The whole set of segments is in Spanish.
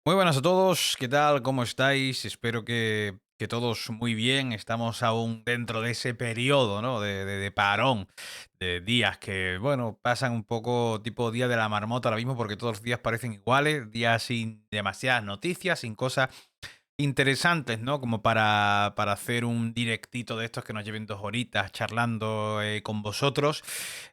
Muy buenas a todos, ¿qué tal? ¿Cómo estáis? Espero que todos muy bien. Estamos aún dentro de ese periodo, ¿no? De parón, de días que, bueno, pasan un poco tipo día de la marmota ahora mismo porque todos los días parecen iguales, días sin demasiadas noticias, sin cosas interesantes, ¿no? Como para hacer un directito de estos que nos lleven 2 horitas charlando con vosotros.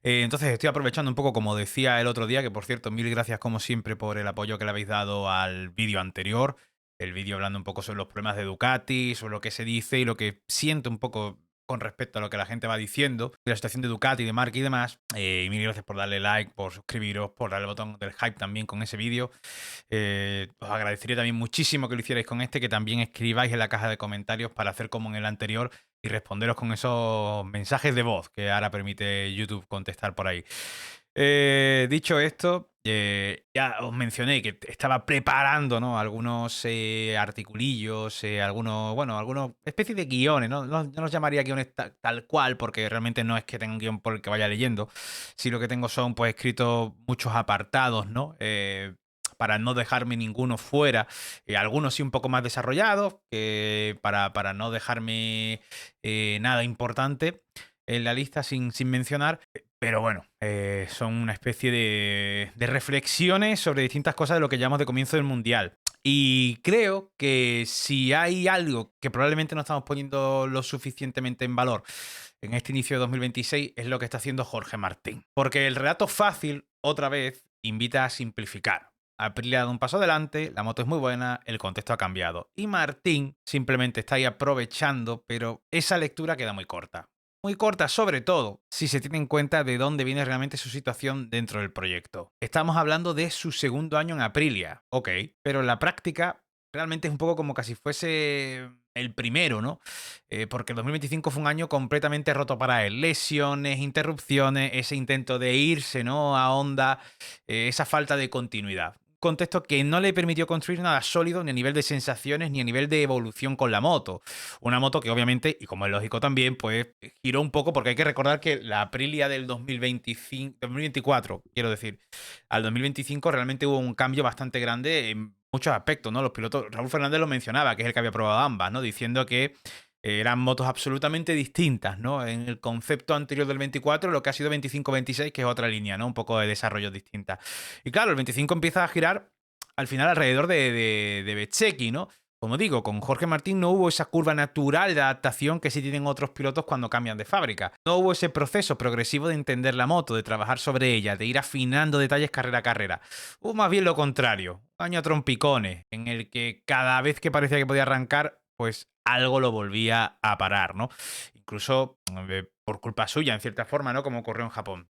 Entonces estoy aprovechando un poco, como decía el otro día, que por cierto, mil gracias como siempre por el apoyo que le habéis dado al vídeo anterior. El vídeo hablando un poco sobre los problemas de Ducati, sobre lo que se dice y lo que siento un poco con respecto a lo que la gente va diciendo, de la situación de Ducati, de marca y demás. Y mil gracias por darle like, por suscribiros, por darle el botón del hype también con ese vídeo. Os agradecería también muchísimo que lo hicierais con este, que también escribáis en la caja de comentarios para hacer como en el anterior y responderos con esos mensajes de voz que ahora permite YouTube contestar por ahí. Dicho esto, ya os mencioné que estaba preparando, ¿no? Algunos articulillos, algunos especies de guiones, ¿no? No los llamaría guiones tal cual, porque realmente no es que tenga un guión por el que vaya leyendo, sino que tengo son pues escritos muchos apartados, ¿no? Para no dejarme ninguno fuera, algunos sí un poco más desarrollados, para no dejarme nada importante en la lista sin mencionar, pero bueno, son una especie de reflexiones sobre distintas cosas de lo que llamamos de comienzo del Mundial. Y creo que si hay algo que probablemente no estamos poniendo lo suficientemente en valor en este inicio de 2026 es lo que está haciendo Jorge Martín. Porque el relato fácil, otra vez, invita a simplificar. Aprilia ha dado un paso adelante, la moto es muy buena, el contexto ha cambiado. Y Martín simplemente está ahí aprovechando, pero esa lectura queda muy corta. Muy corta, sobre todo, si se tiene en cuenta de dónde viene realmente su situación dentro del proyecto. Estamos hablando de su segundo año en Aprilia, ok, pero en la práctica realmente es un poco como casi fuese el primero, ¿no? Porque el 2025 fue un año completamente roto para él. Lesiones, interrupciones, ese intento de irse, ¿no? A Honda, esa falta de continuidad. Contexto que no le permitió construir nada sólido ni a nivel de sensaciones ni a nivel de evolución con la moto. Una moto que obviamente, y como es lógico también, pues giró un poco porque hay que recordar que la Aprilia del 2025, 2024, quiero decir, al 2025 realmente hubo un cambio bastante grande en muchos aspectos, ¿no? Los pilotos, Raúl Fernández lo mencionaba, que es el que había probado ambas, ¿no? Diciendo que eran motos absolutamente distintas, ¿no? En el concepto anterior del 24, lo que ha sido 25-26, que es otra línea, ¿no? Un poco de desarrollo distinta. Y claro, el 25 empieza a girar al final alrededor de Bezzecchi, ¿no? Como digo, con Jorge Martín no hubo esa curva natural de adaptación que sí tienen otros pilotos cuando cambian de fábrica. No hubo ese proceso progresivo de entender la moto, de trabajar sobre ella, de ir afinando detalles carrera a carrera. Hubo más bien lo contrario, un año a trompicones, en el que cada vez que parecía que podía arrancar, pues algo lo volvía a parar, ¿no? Incluso por culpa suya, en cierta forma, ¿no? Como ocurrió en Japón.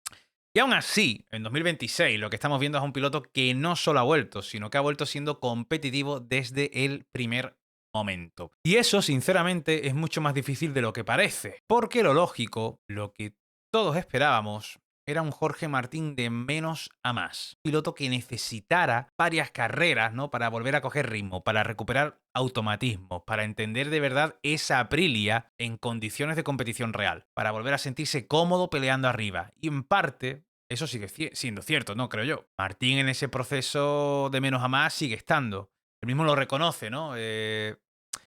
Y aún así, en 2026 lo que estamos viendo es un piloto que no solo ha vuelto, sino que ha vuelto siendo competitivo desde el primer momento. Y eso, sinceramente, es mucho más difícil de lo que parece. Porque lo lógico, lo que todos esperábamos, era un Jorge Martín de menos a más. Un piloto que necesitara varias carreras, ¿no? Para volver a coger ritmo, para recuperar automatismo, para entender de verdad esa Aprilia en condiciones de competición real, para volver a sentirse cómodo peleando arriba. Y en parte, eso sigue siendo cierto, ¿no? Creo yo. Martín en ese proceso de menos a más sigue estando. Él mismo lo reconoce, ¿no? De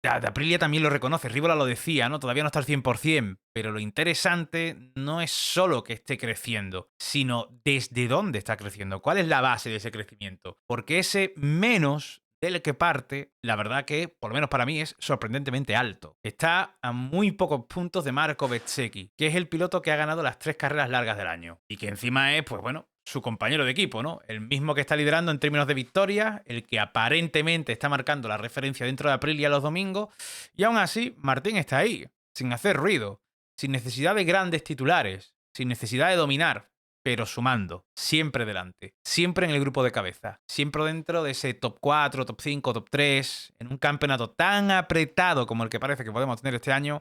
Aprilia también lo reconoce, Rívola lo decía, ¿no? Todavía no está al 100%, pero lo interesante no es solo que esté creciendo, sino desde dónde está creciendo, cuál es la base de ese crecimiento. Porque ese menos del que parte, la verdad que, por lo menos para mí, es sorprendentemente alto. Está a muy pocos puntos de Marco Bezzecchi, que es el piloto que ha ganado las 3 carreras largas del año. Y que encima es, pues bueno, su compañero de equipo, ¿no? El mismo que está liderando en términos de victorias, el que aparentemente está marcando la referencia dentro de Aprilia los domingos, y aún así Martín está ahí, sin hacer ruido, sin necesidad de grandes titulares, sin necesidad de dominar, pero sumando, siempre delante, siempre en el grupo de cabeza, siempre dentro de ese top 4, top 5, top 3, en un campeonato tan apretado como el que parece que podemos tener este año.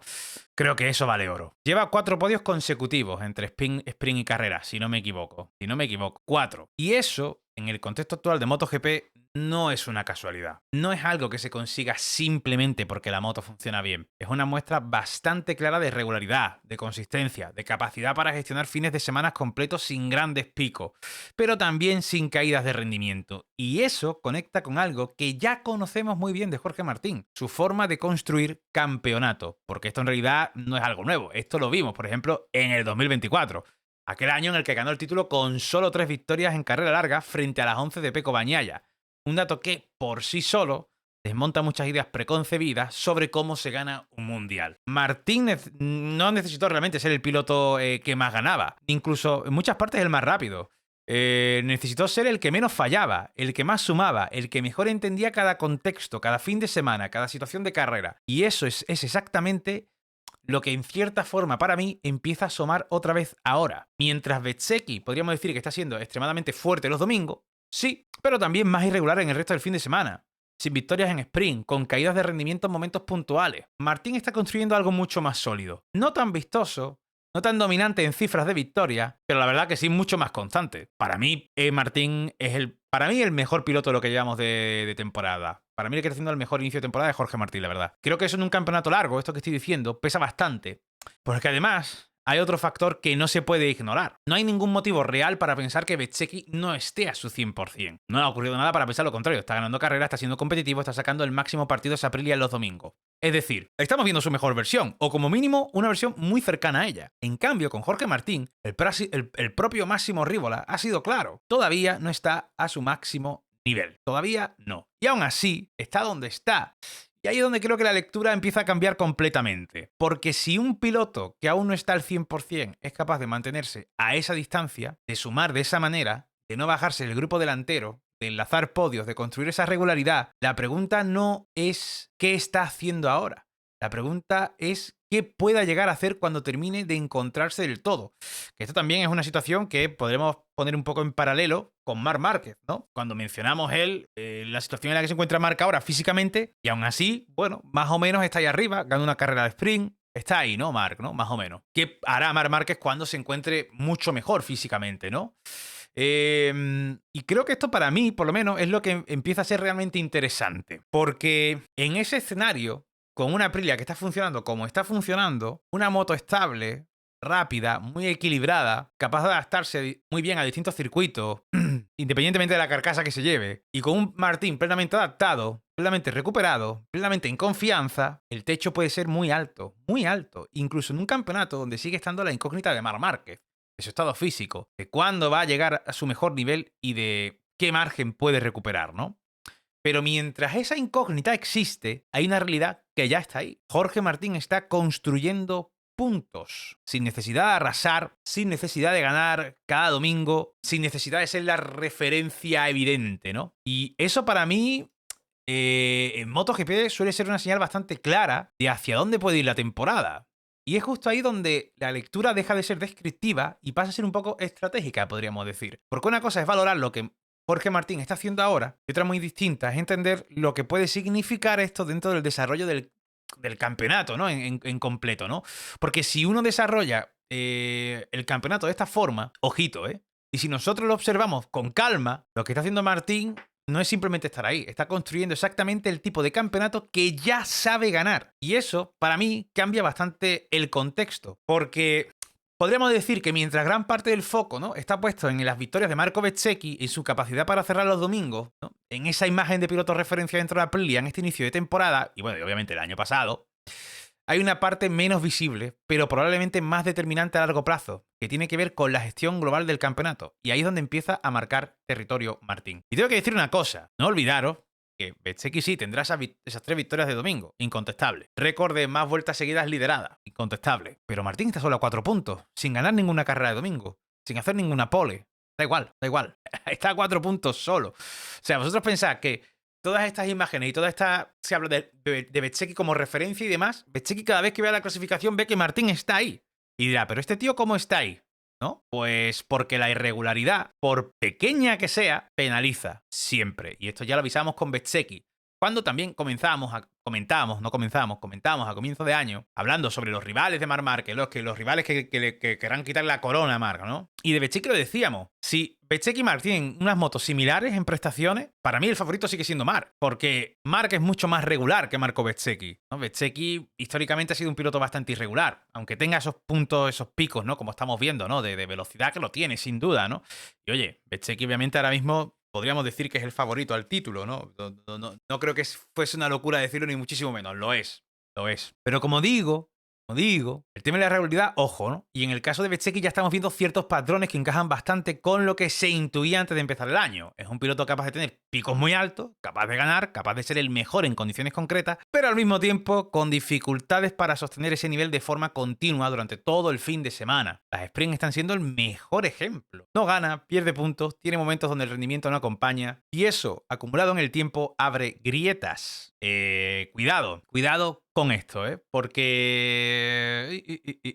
Creo que eso vale oro. Lleva 4 podios consecutivos entre sprint y carrera, si no me equivoco. Si no me equivoco, 4. Y eso, en el contexto actual de MotoGP, no es una casualidad. No es algo que se consiga simplemente porque la moto funciona bien. Es una muestra bastante clara de regularidad, de consistencia, de capacidad para gestionar fines de semana completos sin grandes picos, pero también sin caídas de rendimiento. Y eso conecta con algo que ya conocemos muy bien de Jorge Martín, su forma de construir campeonato. Porque esto en realidad no es algo nuevo. Esto lo vimos, por ejemplo, en el 2024. Aquel año en el que ganó el título con solo 3 victorias en carrera larga frente a las 11 de Peco Bagnaia. Un dato que, por sí solo, desmonta muchas ideas preconcebidas sobre cómo se gana un mundial. Martín no necesitó realmente ser el piloto que más ganaba, incluso en muchas partes el más rápido. Necesitó ser el que menos fallaba, el que más sumaba, el que mejor entendía cada contexto, cada fin de semana, cada situación de carrera. Y eso es exactamente lo que en cierta forma para mí empieza a asomar otra vez ahora. Mientras Bezzecchi podríamos decir que está siendo extremadamente fuerte los domingos, sí, pero también más irregular en el resto del fin de semana. Sin victorias en sprint, con caídas de rendimiento en momentos puntuales. Martín está construyendo algo mucho más sólido. No tan vistoso, no tan dominante en cifras de victoria, pero la verdad que sí mucho más constante. Para mí, Martín es el mejor piloto de lo que llevamos de temporada. Para mí el que está haciendo el mejor inicio de temporada es Jorge Martín, la verdad. Creo que eso en un campeonato largo, esto que estoy diciendo, pesa bastante. Porque además hay otro factor que no se puede ignorar. No hay ningún motivo real para pensar que Bezzecchi no esté a su 100%. No le ha ocurrido nada para pensar lo contrario. Está ganando carrera, está siendo competitivo, está sacando el máximo partido de esa Aprilia en los domingos. Es decir, estamos viendo su mejor versión, o como mínimo una versión muy cercana a ella. En cambio, con Jorge Martín, el propio Máximo Rívola ha sido claro. Todavía no está a su máximo nivel. Todavía no. Y aún así, está donde está. Y ahí es donde creo que la lectura empieza a cambiar completamente. Porque si un piloto que aún no está al 100% es capaz de mantenerse a esa distancia, de sumar de esa manera, de no bajarse el grupo delantero, de enlazar podios, de construir esa regularidad, la pregunta no es ¿qué está haciendo ahora? La pregunta es qué pueda llegar a hacer cuando termine de encontrarse del todo. Que esto también es una situación que podremos poner un poco en paralelo con Marc Márquez, ¿no? Cuando mencionamos la situación en la que se encuentra Marc ahora físicamente, y aún así, bueno, más o menos está ahí arriba, gana una carrera de sprint, está ahí, ¿no, Marc? ¿No? Más o menos. ¿Qué hará Marc Márquez cuando se encuentre mucho mejor físicamente, ¿no? Y creo que esto para mí, por lo menos, es lo que empieza a ser realmente interesante. Porque en ese escenario, con una Aprilia que está funcionando como está funcionando, una moto estable, rápida, muy equilibrada, capaz de adaptarse muy bien a distintos circuitos, independientemente de la carcasa que se lleve, y con un Martín plenamente adaptado, plenamente recuperado, plenamente en confianza, el techo puede ser muy alto, incluso en un campeonato donde sigue estando la incógnita de Marc Márquez, de su estado físico, de cuándo va a llegar a su mejor nivel y de qué margen puede recuperar, ¿no? Pero mientras esa incógnita existe, hay una realidad que ya está ahí. Jorge Martín está construyendo puntos, sin necesidad de arrasar, sin necesidad de ganar cada domingo, sin necesidad de ser la referencia evidente, ¿no? Y eso para mí, en MotoGP suele ser una señal bastante clara de hacia dónde puede ir la temporada. Y es justo ahí donde la lectura deja de ser descriptiva y pasa a ser un poco estratégica, podríamos decir. Porque una cosa es valorar lo que Jorge Martín está haciendo ahora, y otra muy distinta es entender lo que puede significar esto dentro del desarrollo del campeonato, ¿no? En completo, ¿no? Porque si uno desarrolla el campeonato de esta forma, ojito, ¿eh? Y si nosotros lo observamos con calma, lo que está haciendo Martín no es simplemente estar ahí, está construyendo exactamente el tipo de campeonato que ya sabe ganar. Y eso, para mí, cambia bastante el contexto, porque podríamos decir que mientras gran parte del foco, ¿no?, está puesto en las victorias de Marco Bezzecchi y su capacidad para cerrar los domingos, ¿no?, en esa imagen de piloto referencia dentro de la Aprilia en este inicio de temporada, y bueno, y obviamente el año pasado, hay una parte menos visible, pero probablemente más determinante a largo plazo, que tiene que ver con la gestión global del campeonato. Y ahí es donde empieza a marcar territorio Martín. Y tengo que decir una cosa, no olvidaros que Bezzecchi sí tendrá esas 3 victorias de domingo, incontestable. Récord de más vueltas seguidas lideradas, incontestable. Pero Martín está solo a 4 puntos, sin ganar ninguna carrera de domingo, sin hacer ninguna pole. Da igual, da igual. Está a 4 puntos solo. O sea, vosotros pensáis que todas estas imágenes y toda esta... Se habla de Bezzecchi como referencia y demás. Bezzecchi cada vez que vea la clasificación ve que Martín está ahí. Y dirá, ¿pero este tío cómo está ahí? ¿No? Pues porque la irregularidad, por pequeña que sea, penaliza siempre. Y esto ya lo avisamos con Bezzecchi. Cuando también comentábamos a comienzo de año, hablando sobre los rivales de Marc Márquez, los rivales que querrán quitar la corona a Marc, ¿no? Y de Bezzecchi lo decíamos, si Bezzecchi y Marc tienen unas motos similares en prestaciones, para mí el favorito sigue siendo Marc, porque Marc es mucho más regular que Marco Bezzecchi, ¿no? Bezzecchi históricamente ha sido un piloto bastante irregular, aunque tenga esos puntos, esos picos, ¿no? Como estamos viendo, ¿no? De velocidad, que lo tiene, sin duda, ¿no? Y oye, Bezzecchi obviamente ahora mismo podríamos decir que es el favorito al título, ¿no? No creo que fuese una locura decirlo, ni muchísimo menos. Lo es. Lo es. Pero como digo, el tema de la regularidad, ojo, ¿no? Y en el caso de Bezzecchi ya estamos viendo ciertos patrones que encajan bastante con lo que se intuía antes de empezar el año. Es un piloto capaz de tener picos muy altos, capaz de ganar, capaz de ser el mejor en condiciones concretas, pero al mismo tiempo con dificultades para sostener ese nivel de forma continua durante todo el fin de semana. Las sprints están siendo el mejor ejemplo. No gana, pierde puntos, tiene momentos donde el rendimiento no acompaña, y eso, acumulado en el tiempo, abre grietas. Cuidado con esto, ¿eh? Porque...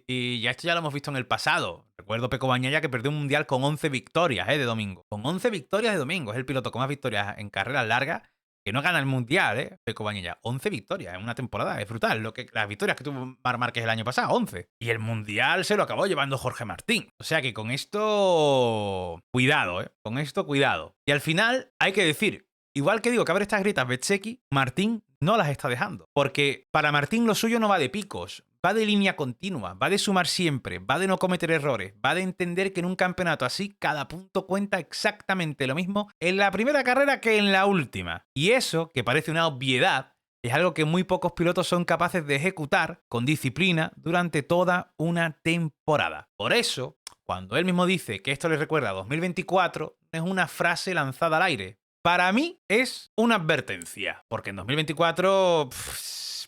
Y ya esto ya lo hemos visto en el pasado. Recuerdo Pecco Bagnaia que perdió un mundial con 11 victorias, de domingo. Con 11 victorias de domingo. Es el piloto con más victorias en carreras largas que no gana el mundial, Pecco Bagnaia. 11 victorias en una temporada. Es brutal. Las victorias que tuvo Marc Márquez el año pasado, 11. Y el mundial se lo acabó llevando Jorge Martín. O sea que con esto... Cuidado, ¿eh? Con esto, cuidado. Y al final, hay que decir... Igual que digo que abre estas grietas Bezzecchi, Martín no las está dejando. Porque para Martín lo suyo no va de picos, va de línea continua, va de sumar siempre, va de no cometer errores, va de entender que en un campeonato así cada punto cuenta exactamente lo mismo en la primera carrera que en la última. Y eso, que parece una obviedad, es algo que muy pocos pilotos son capaces de ejecutar con disciplina durante toda una temporada. Por eso, cuando él mismo dice que esto le recuerda a 2024, no es una frase lanzada al aire. Para mí es una advertencia, porque en 2024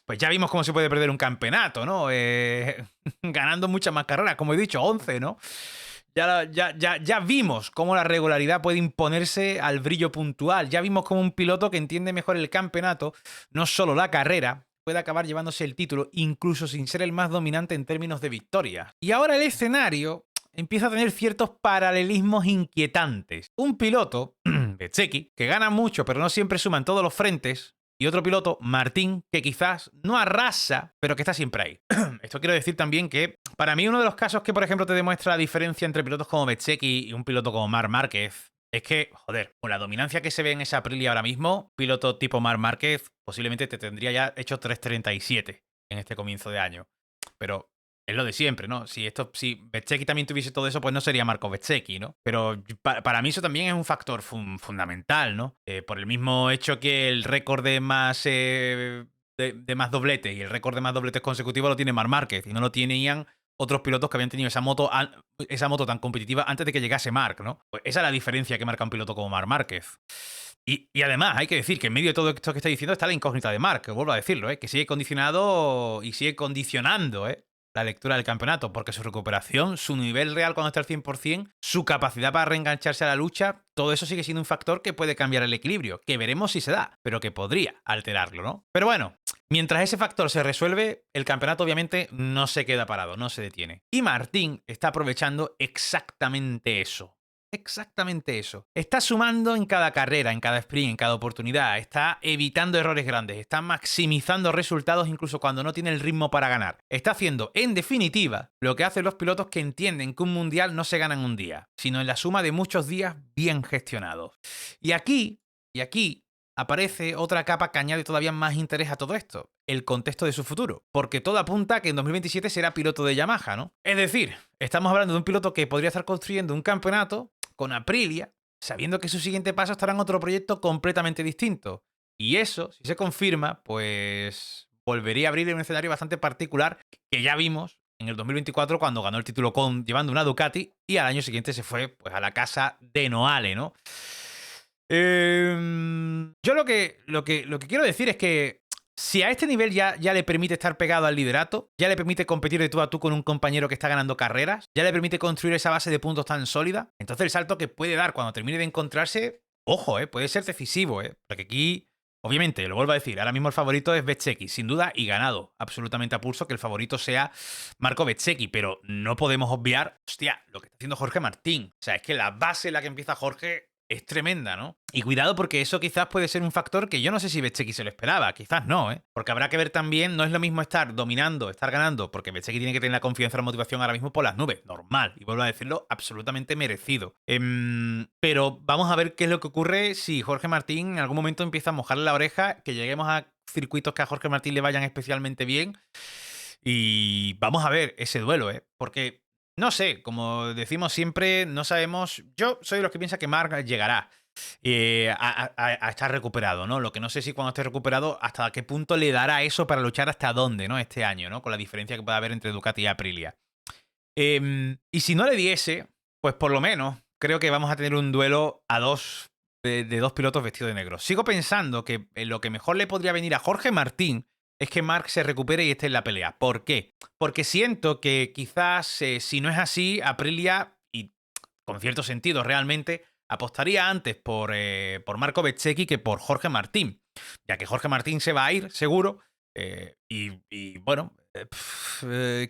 pues ya vimos cómo se puede perder un campeonato, ¿no? Ganando muchas más carreras, como he dicho, 11, ¿no? Ya vimos cómo la regularidad puede imponerse al brillo puntual. Ya vimos cómo un piloto que entiende mejor el campeonato, no solo la carrera, puede acabar llevándose el título, incluso sin ser el más dominante en términos de victorias. Y ahora el escenario empieza a tener ciertos paralelismos inquietantes. Un piloto, Bezzecchi, que gana mucho pero no siempre suma en todos los frentes, y otro piloto, Martín, que quizás no arrasa, pero que está siempre ahí. Esto quiero decir también que, para mí, uno de los casos que, por ejemplo, te demuestra la diferencia entre pilotos como Bezzecchi y un piloto como Marc Márquez es que, joder, con la dominancia que se ve en esa Aprilia ahora mismo, piloto tipo Marc Márquez posiblemente te tendría ya hecho 3.37 en este comienzo de año. Pero es lo de siempre, ¿no? Si Bezzecchi también tuviese todo eso, pues no sería Marco Bezzecchi, ¿no? Pero para mí eso también es un factor fundamental, ¿no? Por el mismo hecho que el récord de más más dobletes y el récord de más dobletes consecutivos lo tiene Marc Márquez y no lo tenían otros pilotos que habían tenido esa moto tan competitiva antes de que llegase Marc, ¿no? Pues esa es la diferencia que marca un piloto como Marc Márquez. Y además hay que decir que en medio de todo esto que está diciendo está la incógnita de Marc, que vuelvo a decirlo, que sigue condicionado y sigue condicionando la lectura del campeonato, porque su recuperación, su nivel real cuando está al 100%, su capacidad para reengancharse a la lucha, todo eso sigue siendo un factor que puede cambiar el equilibrio, que veremos si se da, pero que podría alterarlo, ¿no? Pero bueno, mientras ese factor se resuelve, el campeonato obviamente no se queda parado, no se detiene. Y Martín está aprovechando exactamente eso. Exactamente eso. Está sumando en cada carrera, en cada sprint, en cada oportunidad. Está evitando errores grandes. Está maximizando resultados incluso cuando no tiene el ritmo para ganar. Está haciendo, en definitiva, lo que hacen los pilotos que entienden que un mundial no se gana en un día, sino en la suma de muchos días bien gestionados. Y aquí aparece otra capa que añade todavía más interés a todo esto, el contexto de su futuro, porque todo apunta a que en 2027 será piloto de Yamaha, ¿no? Es decir, estamos hablando de un piloto que podría estar construyendo un campeonato con Aprilia, sabiendo que su siguiente paso estará en otro proyecto completamente distinto. Y eso, si se confirma, pues volvería a abrir un escenario bastante particular que ya vimos en el 2024 cuando ganó el título llevando una Ducati y al año siguiente se fue pues a la casa de Noale, ¿no? Yo lo que quiero decir es que si a este nivel ya le permite estar pegado al liderato, ya le permite competir de tú a tú con un compañero que está ganando carreras, ya le permite construir esa base de puntos tan sólida, entonces el salto que puede dar cuando termine de encontrarse, ojo, puede ser decisivo, porque aquí, obviamente, lo vuelvo a decir, ahora mismo el favorito es Bezzecchi, sin duda, y ganado absolutamente a pulso que el favorito sea Marco Bezzecchi, pero no podemos obviar, hostia, lo que está haciendo Jorge Martín. O sea, es que la base en la que empieza Jorge es tremenda, ¿no? Y cuidado porque eso quizás puede ser un factor que yo no sé si Bezzecchi se lo esperaba, quizás no, ¿eh? Porque habrá que ver también, no es lo mismo estar dominando, estar ganando, porque Bezzecchi tiene que tener la confianza y la motivación ahora mismo por las nubes, normal, y vuelvo a decirlo, absolutamente merecido. Pero vamos a ver qué es lo que ocurre si Jorge Martín en algún momento empieza a mojarle la oreja, que lleguemos a circuitos que a Jorge Martín le vayan especialmente bien, y vamos a ver ese duelo, ¿eh? Porque no sé, como decimos siempre, no sabemos. Yo soy de los que piensa que Marc llegará a estar recuperado, ¿no? Lo que no sé si cuando esté recuperado, hasta qué punto le dará eso para luchar hasta dónde, ¿no? Este año, ¿no? Con la diferencia que puede haber entre Ducati y Aprilia. Y si no le diese, pues por lo menos creo que vamos a tener un duelo a dos de dos pilotos vestidos de negro. Sigo pensando que lo que mejor le podría venir a Jorge Martín es que Marc se recupere y esté en la pelea. ¿Por qué? Porque siento que quizás si no es así, Aprilia, y con cierto sentido realmente, apostaría antes por Marco Bezzecchi que por Jorge Martín, ya que Jorge Martín se va a ir, seguro, y bueno,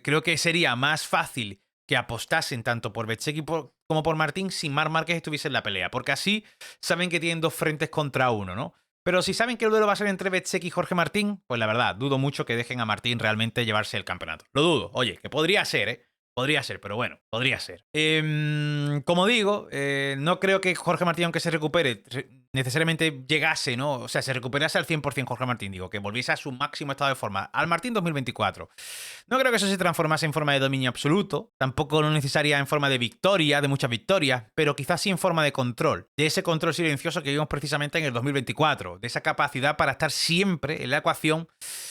creo que sería más fácil que apostasen tanto por Bezzecchi como por Martín si Marc Márquez estuviese en la pelea, porque así saben que tienen dos frentes contra uno, ¿no? Pero si saben que el duelo va a ser entre Bezzecchi y Jorge Martín, pues la verdad, dudo mucho que dejen a Martín realmente llevarse el campeonato. Lo dudo. Oye, que podría ser, ¿eh? Podría ser, pero bueno, podría ser. Como digo, no creo que Jorge Martín, aunque se recupere, necesariamente llegase, ¿no? O sea, se recuperase al 100% Jorge Martín, digo, que volviese a su máximo estado de forma, al Martín 2024. No creo que eso se transformase en forma de dominio absoluto, tampoco no necesaria en forma de victoria, de muchas victorias, pero quizás sí en forma de control, de ese control silencioso que vimos precisamente en el 2024, de esa capacidad para estar siempre en la ecuación,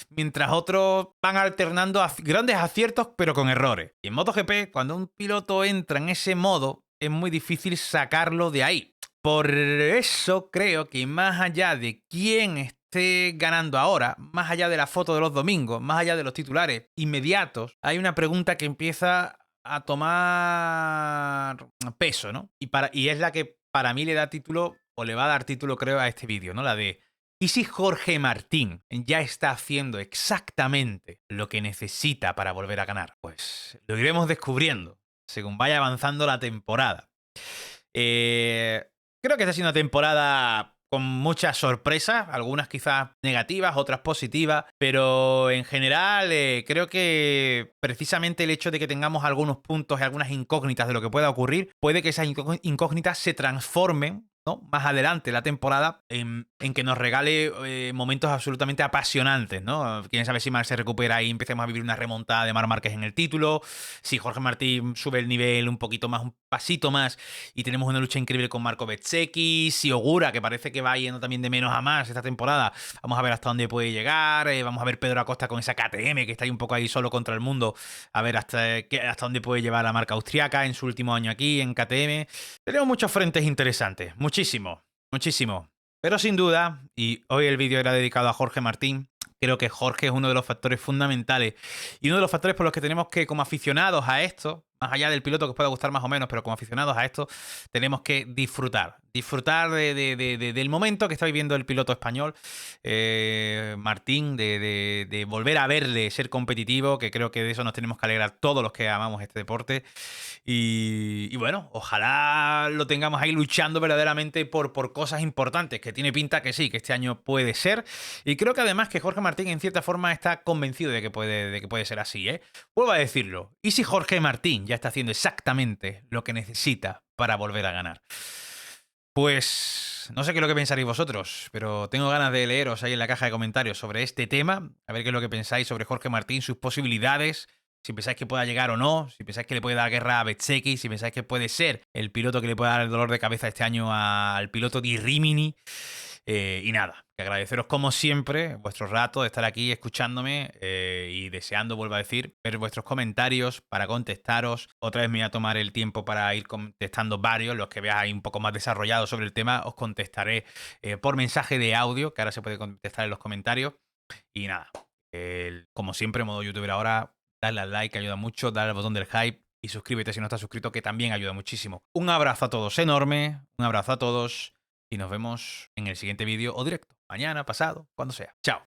mientras otros van alternando grandes aciertos pero con errores. Y en MotoGP, cuando un piloto entra en ese modo, es muy difícil sacarlo de ahí. Por eso creo que más allá de quién esté ganando ahora, más allá de la foto de los domingos, más allá de los titulares inmediatos, hay una pregunta que empieza a tomar peso, ¿no? Y es la que para mí le da título, o le va a dar título, creo, a este vídeo, ¿no? La de ¿y si Jorge Martín ya está haciendo exactamente lo que necesita para volver a ganar? Pues lo iremos descubriendo según vaya avanzando la temporada. Creo que esta ha sido una temporada con muchas sorpresas, algunas quizás negativas, otras positivas, pero en general creo que precisamente el hecho de que tengamos algunos puntos y algunas incógnitas de lo que pueda ocurrir, puede que esas incógnitas se transformen, ¿no? Más adelante la temporada en que nos regale momentos absolutamente apasionantes, ¿no? Quién sabe si Marc se recupera y empecemos a vivir una remontada de Marc Márquez en el título, si Jorge Martín sube el nivel un poquito más, un pasito más y tenemos una lucha increíble con Marco Bezzecchi, si Ogura, que parece que va yendo también de menos a más esta temporada, vamos a ver hasta dónde puede llegar, vamos a ver Pedro Acosta con esa KTM que está ahí un poco ahí solo contra el mundo, a ver hasta dónde puede llevar la marca austriaca en su último año aquí en KTM. Tenemos muchos frentes interesantes, muchísimo, muchísimo. Pero sin duda, y hoy el vídeo era dedicado a Jorge Martín, creo que Jorge es uno de los factores fundamentales y uno de los factores por los que tenemos que, como aficionados a esto, más allá del piloto que os pueda gustar más o menos, pero como aficionados a esto, tenemos que disfrutar. Disfrutar del momento que está viviendo el piloto español, Martín, de volver a verle ser competitivo, que creo que de eso nos tenemos que alegrar todos los que amamos este deporte. Y bueno, ojalá lo tengamos ahí luchando verdaderamente por cosas importantes, que tiene pinta que sí, que este año puede ser. Y creo que además que Jorge Martín en cierta forma está convencido de que puede ser así, ¿eh? Vuelvo a decirlo. ¿Y si Jorge Martín ya está haciendo exactamente lo que necesita para volver a ganar? Pues no sé qué es lo que pensaréis vosotros, pero tengo ganas de leeros ahí en la caja de comentarios sobre este tema, a ver qué es lo que pensáis sobre Jorge Martín, sus posibilidades, si pensáis que pueda llegar o no, si pensáis que le puede dar guerra a Bezzecchi, si pensáis que puede ser el piloto que le pueda dar el dolor de cabeza este año al piloto Di Rimini. Y nada, que agradeceros como siempre vuestro rato de estar aquí escuchándome y deseando, vuelvo a decir, ver vuestros comentarios para contestaros. Otra vez me voy a tomar el tiempo para ir contestando varios, los que veáis un poco más desarrollados sobre el tema, os contestaré por mensaje de audio, que ahora se puede contestar en los comentarios. Y nada, como siempre, modo youtuber ahora, dale al like, ayuda mucho, dale al botón del hype y suscríbete si no estás suscrito, que también ayuda muchísimo. Un abrazo a todos enorme, un abrazo a todos y nos vemos en el siguiente vídeo o directo, mañana, pasado, cuando sea. Chao.